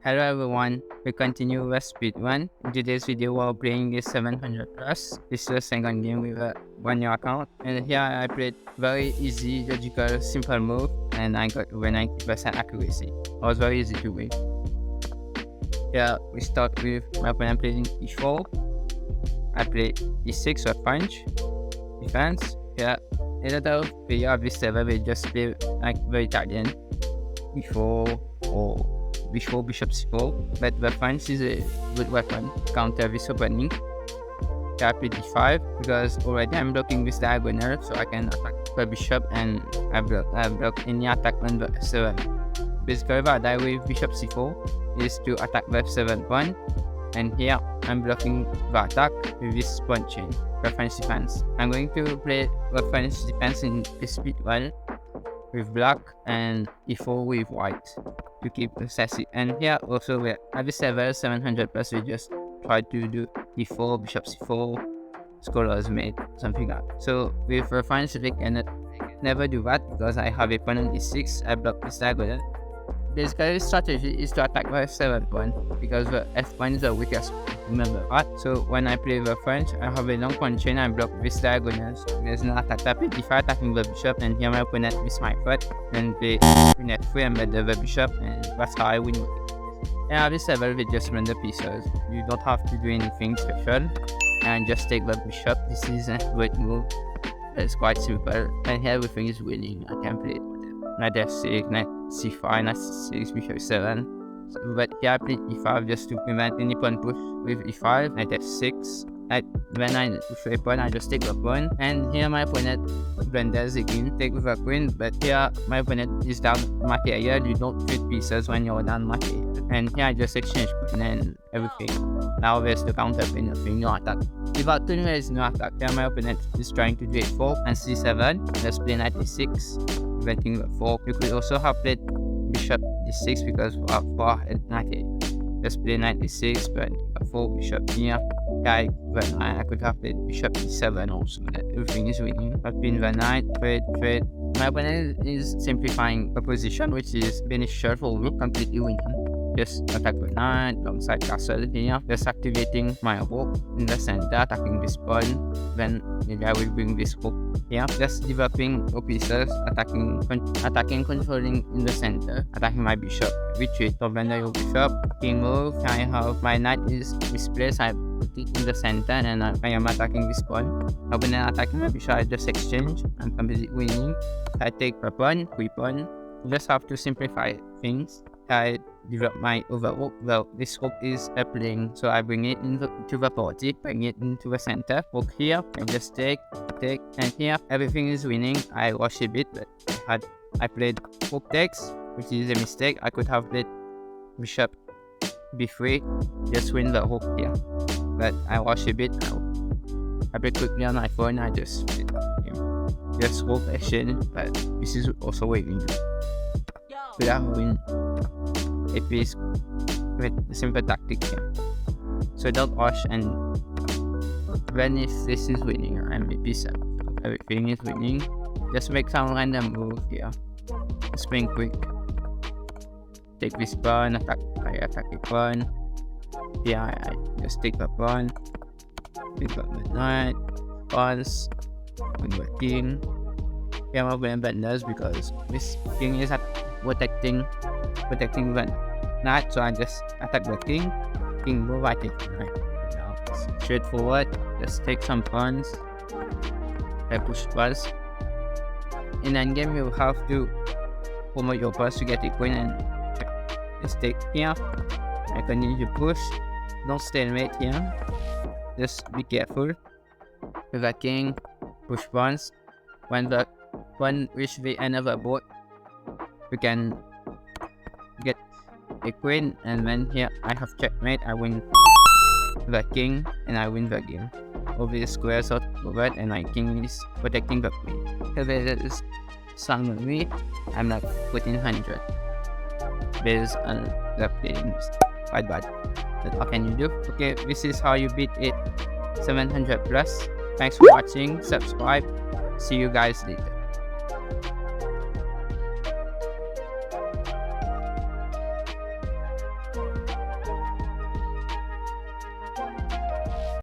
Hello everyone, we continue with Speedrun. In today's video we're playing this 700 plus. This is the second game with a 1 year account. And here I played very easy, logical, simple move and I got over 90% accuracy. It was very easy to win. Here we start with my opponent playing e4. I play e6 with punch, defense. Here a lot of players of this server will just play like very Italian, e4 or before bishop c4, but the punch is a good weapon to counter this opening. Here I play d5 because already I'm blocking this diagonal, so I can attack the bishop and I block any attack on the f7. Basically the idea with bishop c4 is to attack the f7 pawn, and here I'm blocking the attack with this pawn chain, reference defense. I'm going to play reference defense in this speedrun with black and e4 with white to keep sassy. And here also we have this server 700 plus, we just try to do e4, bishop c4, scholars mate, something like that. So with reference we cannot never do that because I have a pawn on e6, I block this diagonal. Basically the strategy is to attack the f7 pawn because the f pawn is the weakest, remember that. So when I play the French, I have a long pawn chain, I block this diagonal, so there's no attack. I play d5 attacking the bishop, and here my opponent miss my foot, and play queen f3 and bet the bishop, and that's how I win. And have this level with just run the pieces. You don't have to do anything special, and just take the bishop. This is a great move. It's quite simple, and here everything is winning. I can play it. Knight f6, knight c5, knight c6, bishop 7. So, but here I play e5 just to prevent any pawn push with e5, knight f6. When I push a pawn, I just take the pawn, and here my opponent blunders again, take with a queen, but here my opponent is down material. You don't fit pieces when you're down material. And here I just exchange queen and everything. Now there's the counter queen, nothing, no attack. Without queen there is no attack. Here my opponent is trying to do a4 and c7. Let's play knight e6, preventing the fork. You could also have played bishop d6 because for knight a. Let's play knight e6, but a 4 bishop here. I could have played bishop d7 also. Everything is winning. I've been the knight, trade. My opponent is simplifying a position which is beneficial for me, completely winning. Just attack the knight alongside castle here. Just activating my rook in the center, attacking this pawn. Then maybe I will bring this rook here. Just developing pieces, attacking, controlling in the center, attacking my bishop. Retreat, surrender your bishop. King move. I have my knight is misplaced. I put it in the center, and I am attacking this pawn. When I attacking my bishop, I just exchange. I'm completely winning. I take a pawn, free pawn. You just have to simplify things. I develop my overhook. Well, this hook is playing, so I bring it into the party, bring it into the center. Hook here, and just take, and here everything is winning. I rush a bit, but I played hook takes, which is a mistake. I could have played bishop b3, just win the hook here, but I rush a bit. I played quickly on my phone. I just hook action, but this is also winning. Without win. It is with a simple tactic here. So don't rush, and when if this is winning, I'm b7. Everything is winning. Just make some random move here. Spring quick. Take this pawn, I attack the pawn. Yeah, I just take the pawn. Pick up the knight. Pawns. Win the king. Yeah, I'm going to benders because this king is protecting the knight, so I just attack the king. King move, I take the knight. Now straightforward, just take some pawns. I push first. In endgame, you have to promote your pawns to get a queen, and just take here. I continue to push. Don't stalemate here. Just be careful with the king. Push pawns. When the pawn reach the end of the board, we can get a queen, and then here I have checkmate. I win the king and I win the game. Over the squares out over it, and my king is protecting the queen. If it is sung with me, I'm not putting 100 based on the playing quite bad. But what can you do? Okay, this is how you beat it 700 plus. Thanks for watching. Subscribe. See you guys later.